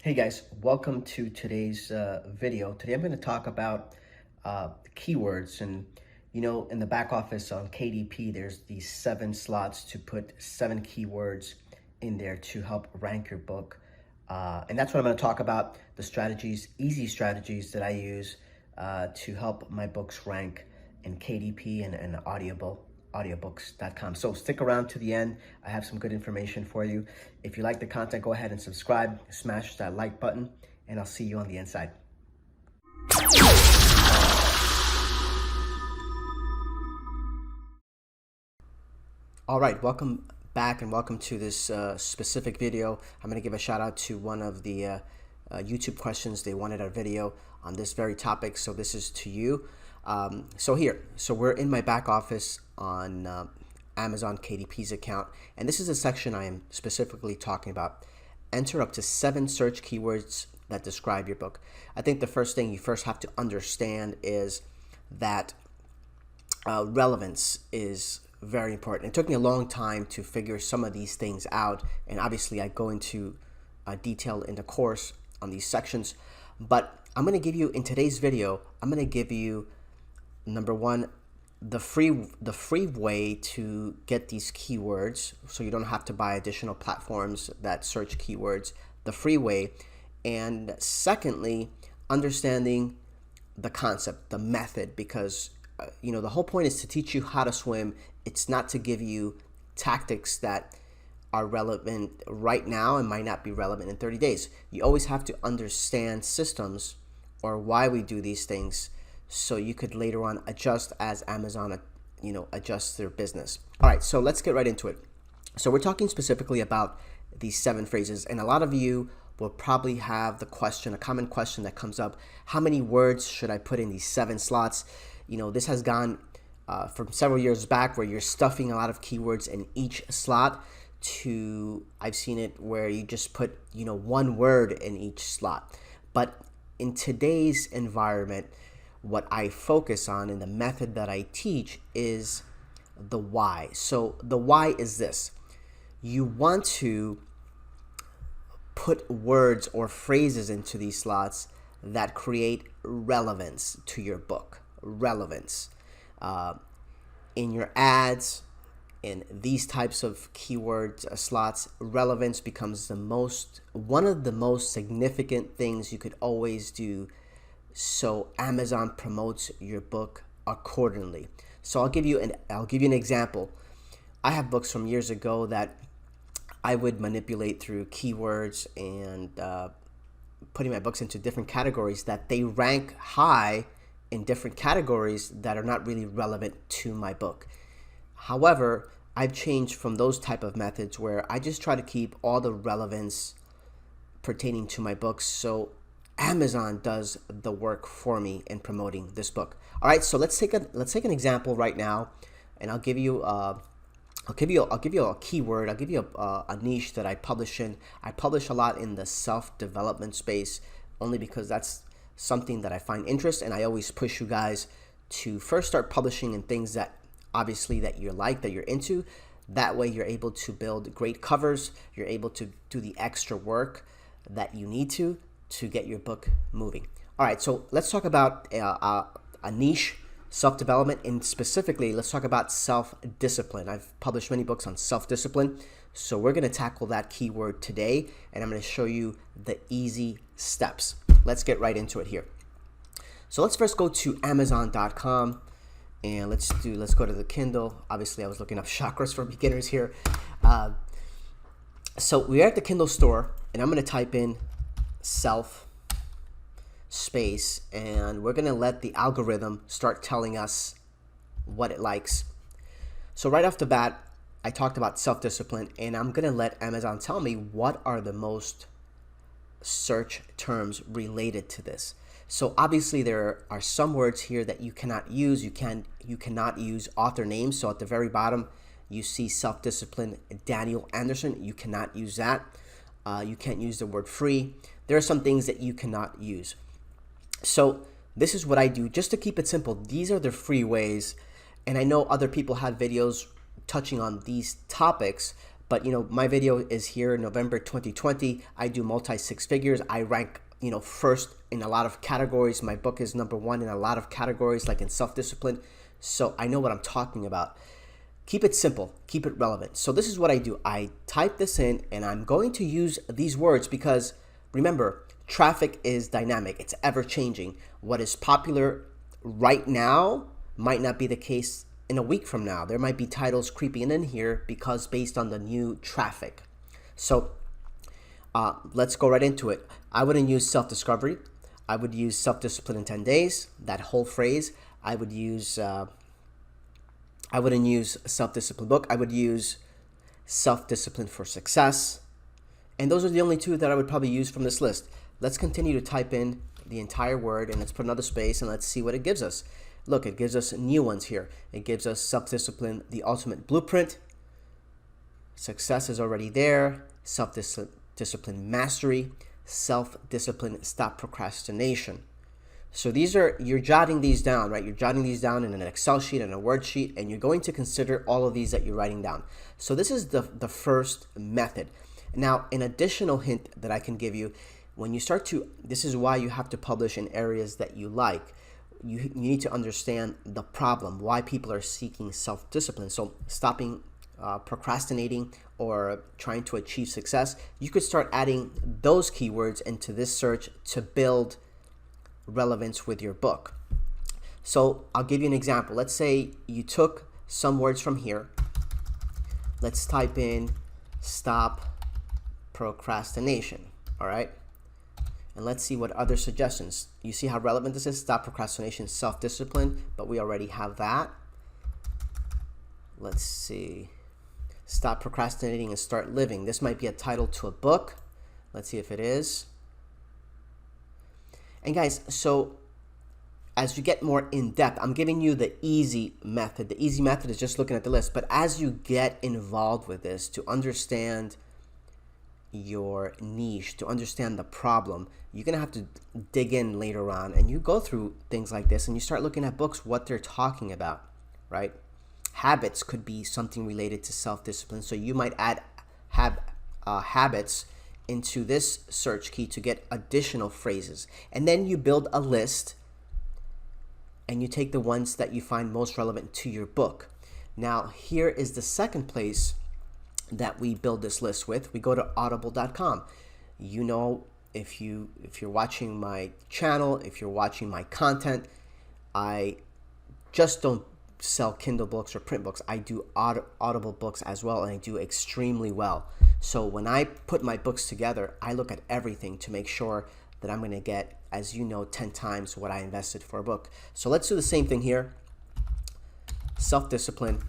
Hey guys, welcome to today's video. Today I'm going to talk about keywords. And in the back office on KDP, there's these 7 slots to put 7 keywords in there to help rank your book. And that's what I'm going to talk about, the strategies, easy strategies that I use to help my books rank in KDP and audiobooks.com. So stick around to the end. I have some good information for you. If you like the content, go ahead and subscribe, smash that like button, and I'll see you on the inside. All right, welcome back and welcome to this specific video. I'm going to give a shout out to one of the YouTube questions. They wanted a video on this very topic, so this is to you. So we're in my back office on Amazon KDP's account, and this is a section I am specifically talking about. Enter up to 7 search keywords that describe your book. I think the first thing you first have to understand is that relevance is very important. It took me a long time to figure some of these things out, and obviously I go into detail in the course on these sections, but I'm going to give you, in today's video, I'm going to give you, number one, the free way to get these keywords, so you don't have to buy additional platforms that search keywords, the free way. And secondly, understanding the concept, the method, because the whole point is to teach you how to swim. It's not to give you tactics that are relevant right now and might not be relevant in 30 days. You always have to understand systems or why we do these things, so you could later on adjust as Amazon, adjusts their business. All right, so let's get right into it. So we're talking specifically about these 7 phrases, and a lot of you will probably have the question, a common question that comes up: how many words should I put in these 7 slots? This has gone from several years back where you're stuffing a lot of keywords in each slot to I've seen it where you just put 1 word in each slot. But in today's environment, what I focus on and the method that I teach is the why. So the why is this: you want to put words or phrases into these slots that create relevance to your book. Relevance in your ads, in these types of keyword slots, relevance becomes one of the most significant things you could always do, so Amazon promotes your book accordingly. So I'll give you an example. I have books from years ago that I would manipulate through keywords and putting my books into different categories that they rank high in different categories that are not really relevant to my book. However, I've changed from those type of methods where I just try to keep all the relevance pertaining to my books, so Amazon does the work for me in promoting this book. All right, so let's take an example right now, and I'll give you a keyword. I'll give you a niche that I publish in. I publish a lot in the self-development space, only because that's something that I find interest, and I always push you guys to first start publishing in things that obviously that you're into. That way you're able to build great covers. You're able to do the extra work that you need to get your book moving. All right, so let's talk about a niche, self-development, and specifically let's talk about self-discipline. I've published many books on self-discipline, so we're going to tackle that keyword today, and I'm going to show you the easy steps. Let's get right into it here. So let's first go to Amazon.com, and let's go to the Kindle. Obviously, I was looking up chakras for beginners here. So we're at the Kindle store, and I'm going to type in self space, and we're going to let the algorithm start telling us what it likes. So right off the bat, I talked about self-discipline, and I'm going to let Amazon tell me what are the most search terms related to this. So obviously there are some words here that you cannot use. You cannot use author names. So at the very bottom, you see self-discipline, Daniel Anderson. You cannot use that. You can't use the word free. There are some things that you cannot use. So this is what I do just to keep it simple. These are the free ways, and I know other people have videos touching on these topics, But my video is here in November 2020. I do multi six figures. I rank first in a lot of categories. My book is #1 in a lot of categories, like in self-discipline. So I know what I'm talking about. Keep it simple, keep it relevant. So this is what I do. I type this in and I'm going to use these words because remember, traffic is dynamic. It's ever changing. What is popular right now might not be the case in a week from now. There might be titles creeping in here because based on the new traffic. So let's go right into it. I wouldn't use self-discovery. I would use self-discipline in 10 days, that whole phrase. I wouldn't use self-discipline book. I would use self-discipline for success. And those are the only two that I would probably use from this list. Let's continue to type in the entire word and let's put another space and let's see what it gives us. Look, it gives us new ones here. It gives us self-discipline, the ultimate blueprint. Success is already there. Self-discipline mastery. Self-discipline stop procrastination. So these are, you're jotting these down, right? You're jotting these down in an Excel sheet and a word sheet, and you're going to consider all of these that you're writing down. So this is the first method. Now, an additional hint that I can give you, when you start to, this is why you have to publish in areas that you like. You need to understand the problem, why people are seeking self-discipline. So stopping procrastinating or trying to achieve success, you could start adding those keywords into this search to build relevance with your book. So I'll give you an example. Let's say you took some words from here. Let's type in stop procrastination, all right? And let's see what other suggestions. You see how relevant this is? Stop procrastination, self-discipline, but we already have that. Let's see. Stop procrastinating and start living. This might be a title to a book. Let's see if it is. And guys, so as you get more in depth, I'm giving you the easy method. The easy method is just looking at the list. But as you get involved with this to understand your niche, to understand the problem, you're going to have to dig in later on. And you go through things like this and you start looking at books, what they're talking about, right? Habits could be something related to self-discipline. So you might add habits into this search key to get additional phrases. And then you build a list and you take the ones that you find most relevant to your book. Now, here is the second place that we build this list with. We go to audible.com. You know, if you're watching my channel, if you're watching my content, I just don't sell Kindle books or print books. I do Audible books as well, and I do extremely well. So when I put my books together, I look at everything to make sure that I'm going to get, as you know, 10 times what I invested for a book. So let's do the same thing here. Self-discipline.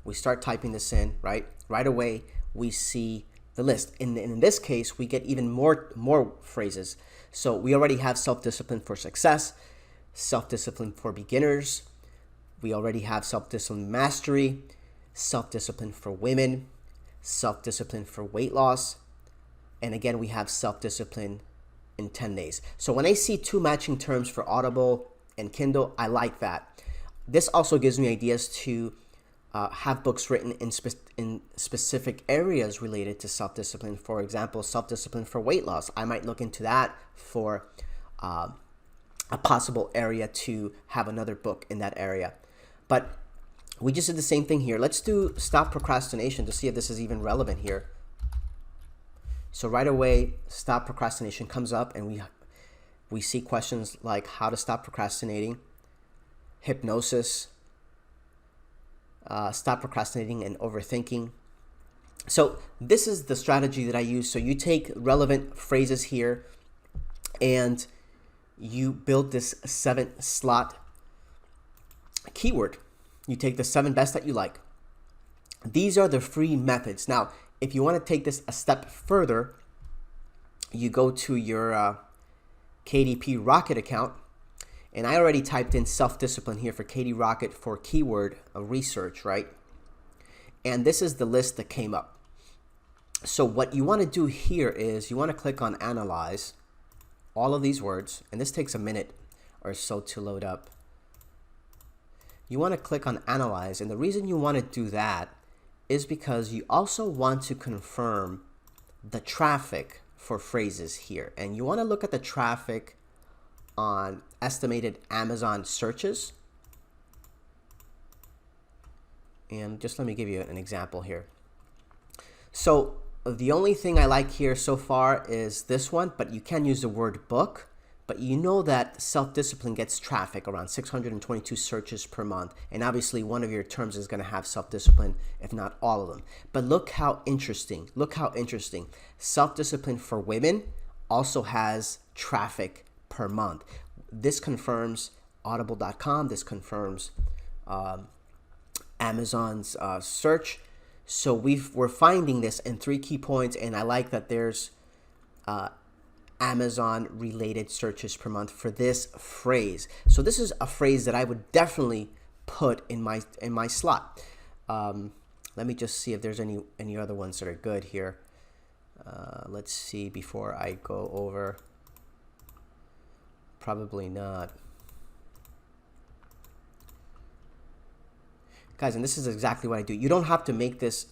We start typing this in, right? Right away, we see the list. In this case, we get even more phrases. So we already have self-discipline for success, self-discipline for beginners. We already have self-discipline mastery, self-discipline for women, self-discipline for weight loss. And again, we have self-discipline in 10 days. So when I see two matching terms for Audible and Kindle, I like that. This also gives me ideas to have books written in specific areas related to self-discipline. For example, self-discipline for weight loss. I might look into that for a possible area to have another book in that area. But we just did the same thing here. Let's do stop procrastination to see if this is even relevant here. So right away, stop procrastination comes up and we see questions like how to stop procrastinating, hypnosis, stop procrastinating and overthinking. So this is the strategy that I use. So you take relevant phrases here and you build this 7-slot keyword. You take the 7 best that you like. These are the free methods. Now, if you want to take this a step further, you go to your KDP Rocket account. And I already typed in self-discipline here for KD Rocket for keyword research, right? And this is the list that came up. So what you want to do here is you want to click on analyze all of these words. And this takes a minute or so to load up. You want to click on analyze. And the reason you want to do that is because you also want to confirm the traffic for phrases here. And you want to look at the traffic on estimated Amazon searches. And just let me give you an example here. So the only thing I like here so far is this one, but you can use the word book. But you know that self-discipline gets traffic around 622 searches per month. And obviously one of your terms is going to have self-discipline, if not all of them. But look how interesting. Look how interesting. Self-discipline for women also has traffic per month. This confirms audible.com. This confirms Amazon's search. So we're finding this in 3 key points. And I like that there's Amazon related searches per month for this phrase. So this is a phrase that I would definitely put in my slot. Let me just see if there's any other ones that are good here. Let's see before I go over. Probably not. Guys, and this is exactly what I do. You don't have to make this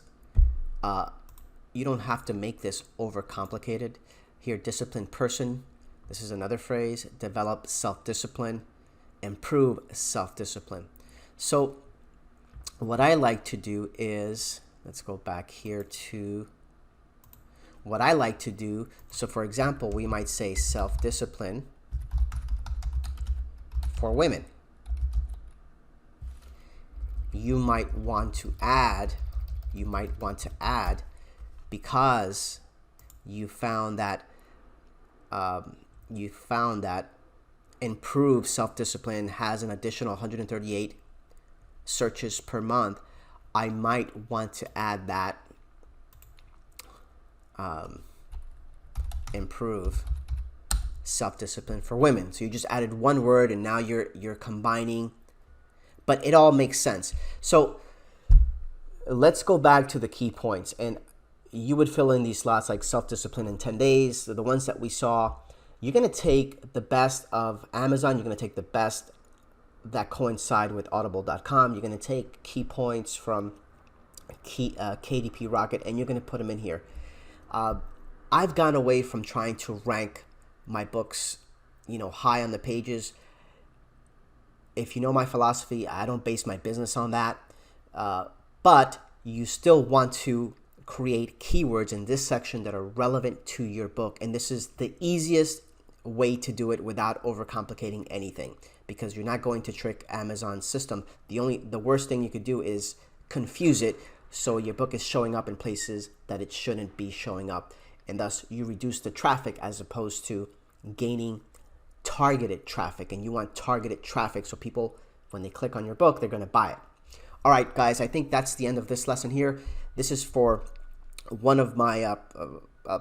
overcomplicated. Here, disciplined person. This is another phrase. Develop self-discipline. Improve self-discipline. So what I like to do is, let's go back here to what I like to do. So for example, we might say self-discipline for women. You might want to add because you found that improved self-discipline has an additional 138 searches per month. I might want to add that improve self-discipline for women. So you just added one word and now you're combining, but it all makes sense. So let's go back to the key points, and you would fill in these slots like self-discipline in 10 days. So the ones that we saw, you're going to take the best of Amazon. You're going to take the best that coincide with audible.com. You're going to take key points from KDP Rocket, and you're going to put them in here. I've gone away from trying to rank my books, high on the pages. If you know my philosophy, I don't base my business on that. But you still want to create keywords in this section that are relevant to your book. And this is the easiest way to do it without overcomplicating anything, because you're not going to trick Amazon's system. The worst thing you could do is confuse it so your book is showing up in places that it shouldn't be showing up. And thus you reduce the traffic as opposed to gaining targeted traffic. And you want targeted traffic so people, when they click on your book, they're going to buy it. All right, guys, I think that's the end of this lesson here. This is for one of my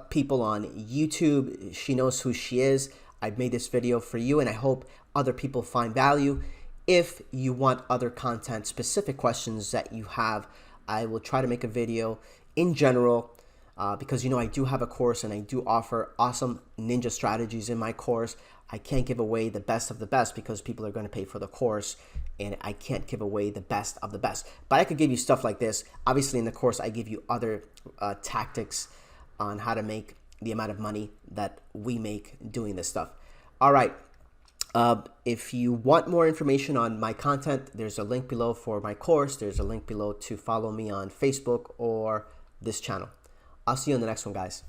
people on YouTube. She knows who she is. I've made this video for you, and I hope other people find value. If you want other content, specific questions that you have, I will try to make a video in general because, I do have a course and I do offer awesome ninja strategies in my course. I can't give away the best of the best because people are going to pay for the course, and I can't give away the best of the best. But I could give you stuff like this. Obviously, in the course, I give you other tactics on how to make the amount of money that we make doing this stuff. All right. If you want more information on my content, there's a link below for my course. There's a link below to follow me on Facebook or this channel. I'll see you on the next one, guys.